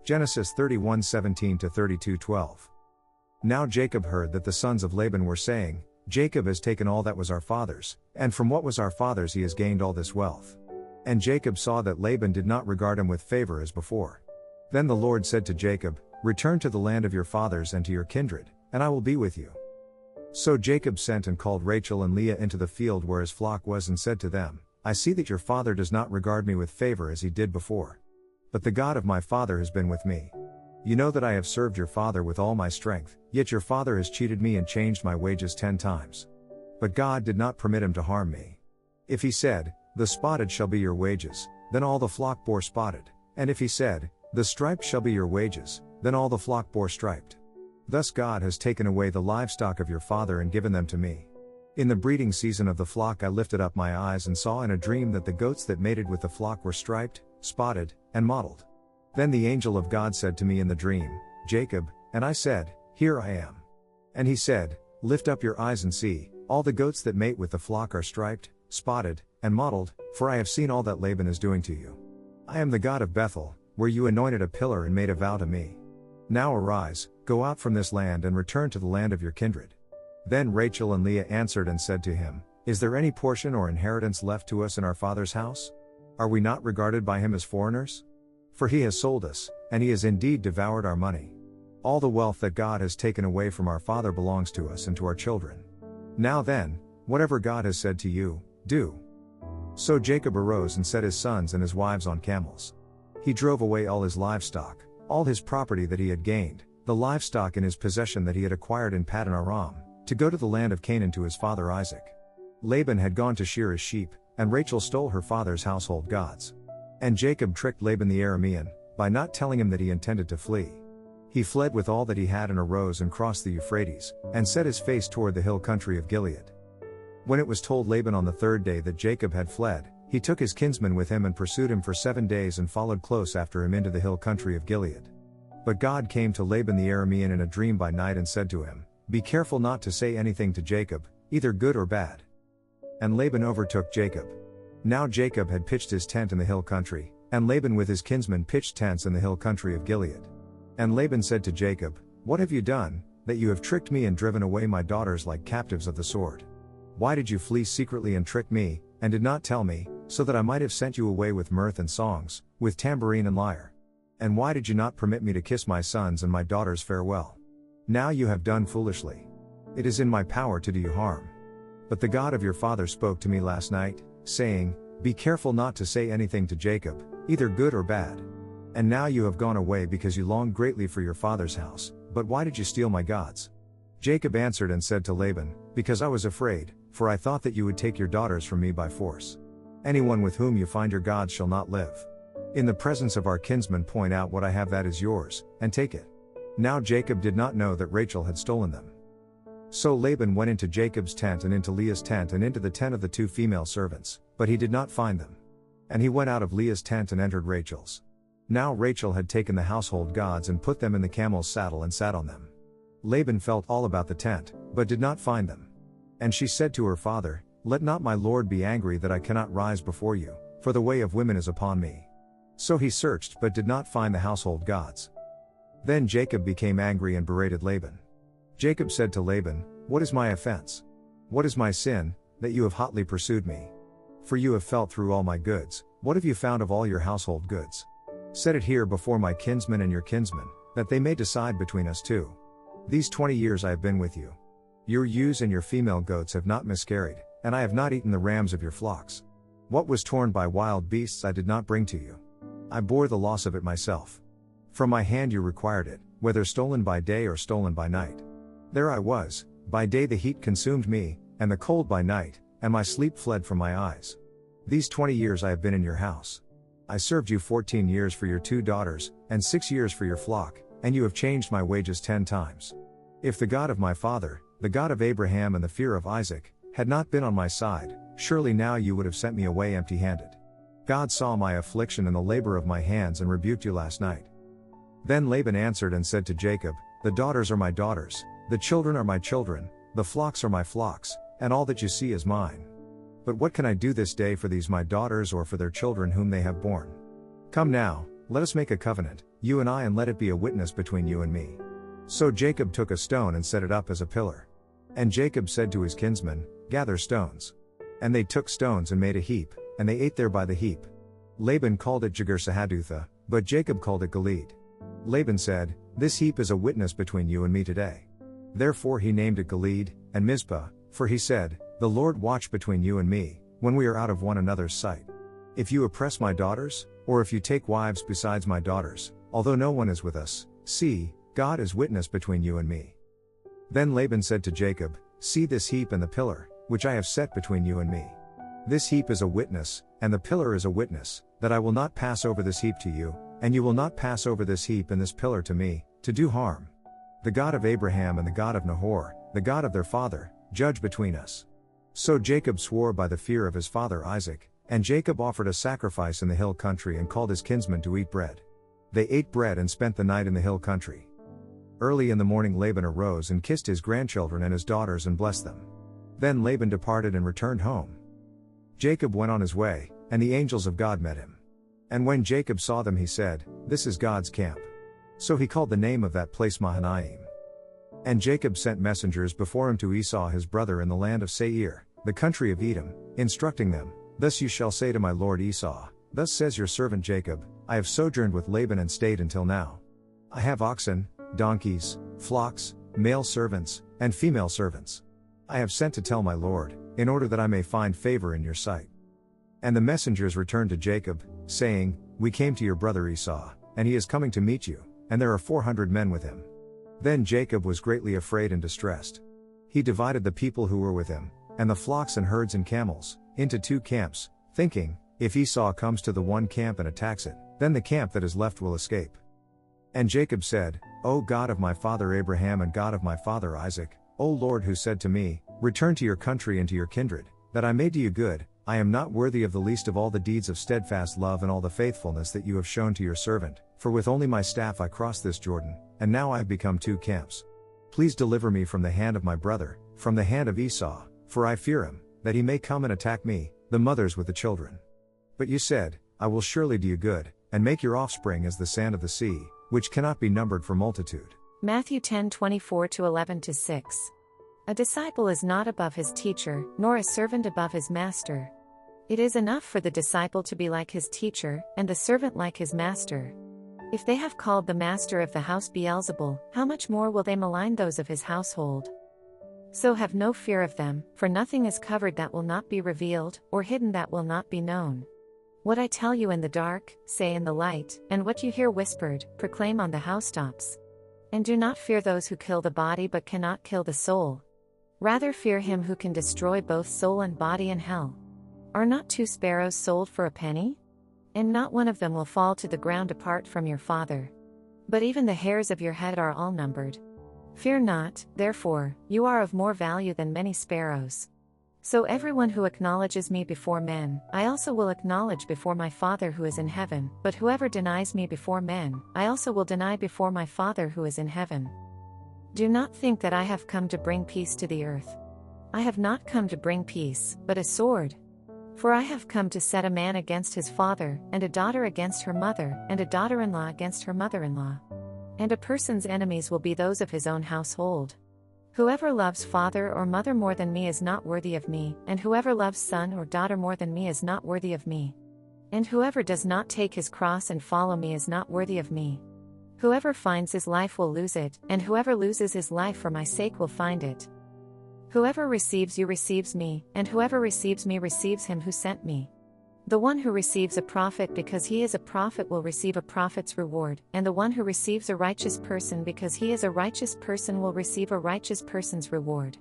Genesis 31:17-32:12. Now Jacob heard that the sons of Laban were saying, Jacob has taken all that was our father's, and from what was our father's he has gained all this wealth. And Jacob saw that Laban did not regard him with favor as before. Then the Lord said to Jacob, Return to the land of your fathers and to your kindred, and I will be with you. So Jacob sent and called Rachel and Leah into the field where his flock was and said to them, I see that your father does not regard me with favor as he did before. But the God of my father has been with me. You know that I have served your father with all my strength, yet your father has cheated me and changed my wages 10 times. But God did not permit him to harm me. If he said, The spotted shall be your wages, then all the flock bore spotted, and if he said, The striped shall be your wages, then all the flock bore striped. Thus God has taken away the livestock of your father and given them to me. In the breeding season of the flock I lifted up my eyes and saw in a dream that the goats that mated with the flock were striped, spotted, and mottled. Then the angel of God said to me in the dream, Jacob, and I said, Here I am. And he said, Lift up your eyes and see, all the goats that mate with the flock are striped, spotted, and mottled, for I have seen all that Laban is doing to you. I am the God of Bethel, where you anointed a pillar and made a vow to me. Now arise, go out from this land and return to the land of your kindred. Then Rachel and Leah answered and said to him, Is there any portion or inheritance left to us in our father's house? Are we not regarded by him as foreigners? For he has sold us, and he has indeed devoured our money. All the wealth that God has taken away from our father belongs to us and to our children. Now then, whatever God has said to you, do. So Jacob arose and set his sons and his wives on camels. He drove away all his livestock, all his property that he had gained, the livestock in his possession that he had acquired in Paddan Aram, to go to the land of Canaan to his father Isaac. Laban had gone to shear his sheep, and Rachel stole her father's household gods. And Jacob tricked Laban the Aramean, by not telling him that he intended to flee. He fled with all that he had and arose and crossed the Euphrates, and set his face toward the hill country of Gilead. When it was told Laban on the third day that Jacob had fled, he took his kinsman with him and pursued him for 7 days and followed close after him into the hill country of Gilead. But God came to Laban the Aramean in a dream by night and said to him, Be careful not to say anything to Jacob, either good or bad. And Laban overtook Jacob. Now Jacob had pitched his tent in the hill country, and Laban with his kinsmen pitched tents in the hill country of Gilead. And Laban said to Jacob, What have you done, that you have tricked me and driven away my daughters like captives of the sword? Why did you flee secretly and trick me, and did not tell me, so that I might have sent you away with mirth and songs, with tambourine and lyre? And why did you not permit me to kiss my sons and my daughters farewell? Now you have done foolishly. It is in my power to do you harm. But the God of your father spoke to me last night, saying, Be careful not to say anything to Jacob, either good or bad. And now you have gone away because you longed greatly for your father's house, but why did you steal my gods? Jacob answered and said to Laban, Because I was afraid, for I thought that you would take your daughters from me by force. Anyone with whom you find your gods shall not live. In the presence of our kinsmen point out what I have that is yours, and take it. Now Jacob did not know that Rachel had stolen them. So Laban went into Jacob's tent and into Leah's tent and into the tent of the 2 female servants, but he did not find them. And he went out of Leah's tent and entered Rachel's. Now Rachel had taken the household gods and put them in the camel's saddle and sat on them. Laban felt all about the tent, but did not find them. And she said to her father, Let not my lord be angry that I cannot rise before you, for the way of women is upon me. So he searched but did not find the household gods. Then Jacob became angry and berated Laban. Jacob said to Laban, What is my offense? What is my sin, that you have hotly pursued me? For you have felt through all my goods, what have you found of all your household goods? Set it here before my kinsmen and your kinsmen, that they may decide between us two. These 20 years I have been with you. Your ewes and your female goats have not miscarried, and I have not eaten the rams of your flocks. What was torn by wild beasts I did not bring to you. I bore the loss of it myself. From my hand you required it, whether stolen by day or stolen by night. There I was, by day the heat consumed me, and the cold by night, and my sleep fled from my eyes. These 20 years I have been in your house. I served you 14 years for your 2 daughters, and 6 years for your flock, and you have changed my wages 10 times. If the God of my father, the God of Abraham and the fear of Isaac, had not been on my side, surely now you would have sent me away empty-handed. God saw my affliction and the labor of my hands and rebuked you last night. Then Laban answered and said to Jacob, The daughters are my daughters, the children are my children, the flocks are my flocks, and all that you see is mine. But what can I do this day for these my daughters or for their children whom they have borne? Come now, let us make a covenant, you and I, and let it be a witness between you and me. So Jacob took a stone and set it up as a pillar. And Jacob said to his kinsmen, gather stones. And they took stones and made a heap, and they ate there by the heap. Laban called it Jegar-sahadutha, but Jacob called it Gilead. Laban said, this heap is a witness between you and me today. Therefore he named it Gilead, and Mizpah, for he said, the Lord watch between you and me, when we are out of one another's sight. If you oppress my daughters, or if you take wives besides my daughters, although no one is with us, see, God is witness between you and me. Then Laban said to Jacob, see this heap and the pillar, which I have set between you and me. This heap is a witness, and the pillar is a witness, that I will not pass over this heap to you, and you will not pass over this heap and this pillar to me, to do harm. The God of Abraham and the God of Nahor, the God of their father, judge between us. So Jacob swore by the fear of his father Isaac, and Jacob offered a sacrifice in the hill country and called his kinsmen to eat bread. They ate bread and spent the night in the hill country. Early in the morning Laban arose and kissed his grandchildren and his daughters and blessed them. Then Laban departed and returned home. Jacob went on his way, and the angels of God met him. And when Jacob saw them he said, this is God's camp. So he called the name of that place Mahanaim. And Jacob sent messengers before him to Esau his brother in the land of Seir, the country of Edom, instructing them, thus you shall say to my lord Esau, thus says your servant Jacob, I have sojourned with Laban and stayed until now. I have oxen, donkeys, flocks, male servants, and female servants. I have sent to tell my lord, in order that I may find favor in your sight. And the messengers returned to Jacob, saying, we came to your brother Esau, and he is coming to meet you, and there are 400 men with him. Then Jacob was greatly afraid and distressed. He divided the people who were with him, and the flocks and herds and camels, into 2 camps, thinking, if Esau comes to the one camp and attacks it, then the camp that is left will escape. And Jacob said, O God of my father Abraham and God of my father Isaac, O Lord, who said to me, return to your country and to your kindred, that I may do you good, I am not worthy of the least of all the deeds of steadfast love and all the faithfulness that you have shown to your servant, for with only my staff I crossed this Jordan, and now I have become 2 camps. Please deliver me from the hand of my brother, from the hand of Esau, for I fear him, that he may come and attack me, the mothers with the children. But you said, I will surely do you good, and make your offspring as the sand of the sea, which cannot be numbered for multitude. Matthew 10:24-11-6. A disciple is not above his teacher, nor a servant above his master. It is enough for the disciple to be like his teacher, and the servant like his master. If they have called the master of the house Beelzebul, how much more will they malign those of his household? So have no fear of them, for nothing is covered that will not be revealed, or hidden that will not be known. What I tell you in the dark, say in the light, and what you hear whispered, proclaim on the housetops. And do not fear those who kill the body but cannot kill the soul. Rather fear him who can destroy both soul and body in hell. Are not 2 sparrows sold for a penny? And not one of them will fall to the ground apart from your Father. But even the hairs of your head are all numbered. Fear not, therefore, you are of more value than many sparrows. So everyone who acknowledges me before men, I also will acknowledge before my Father who is in heaven, but whoever denies me before men, I also will deny before my Father who is in heaven. Do not think that I have come to bring peace to the earth. I have not come to bring peace, but a sword. For I have come to set a man against his father, and a daughter against her mother, and a daughter-in-law against her mother-in-law. And a person's enemies will be those of his own household. Whoever loves father or mother more than me is not worthy of me, and whoever loves son or daughter more than me is not worthy of me. And whoever does not take his cross and follow me is not worthy of me. Whoever finds his life will lose it, and whoever loses his life for my sake will find it. Whoever receives you receives me, and whoever receives me receives him who sent me. The one who receives a prophet because he is a prophet will receive a prophet's reward, and the one who receives a righteous person because he is a righteous person will receive a righteous person's reward.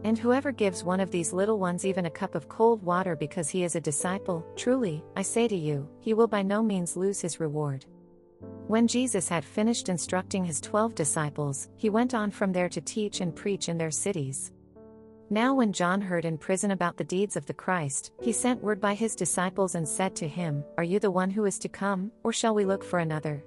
And whoever gives one of these little ones even a cup of cold water because he is a disciple, truly, I say to you, he will by no means lose his reward. When Jesus had finished instructing his 12 disciples, he went on from there to teach and preach in their cities. Now when John heard in prison about the deeds of the Christ, he sent word by his disciples and said to him, Are you the one who is to come, or shall we look for another?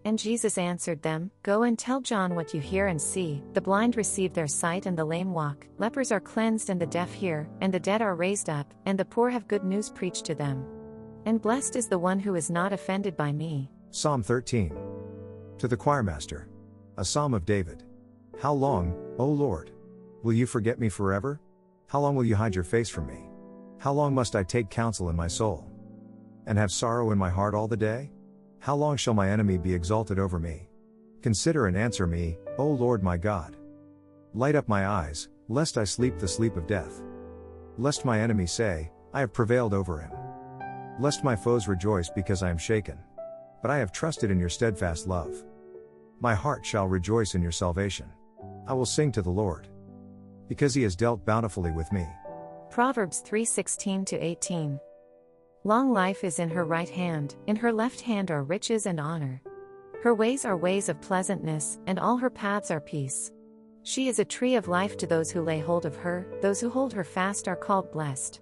And Jesus answered them, Go and tell John what you hear and see, the blind receive their sight and the lame walk, lepers are cleansed and the deaf hear, and the dead are raised up, and the poor have good news preached to them. And blessed is the one who is not offended by me. Psalm 13. To the choirmaster. A psalm of David. How long, O Lord? Will you forget me forever? How long will you hide your face from me? How long must I take counsel in my soul, and have sorrow in my heart all the day? How long shall my enemy be exalted over me? Consider and answer me, O Lord my God. Light up my eyes, lest I sleep the sleep of death. Lest my enemy say, I have prevailed over him. Lest my foes rejoice because I am shaken. But I have trusted in your steadfast love. My heart shall rejoice in your salvation. I will sing to the Lord, because he has dealt bountifully with me. Proverbs 3:16-18. Long life is in her right hand, in her left hand are riches and honor. Her ways are ways of pleasantness, and all her paths are peace. She is a tree of life to those who lay hold of her, those who hold her fast are called blessed.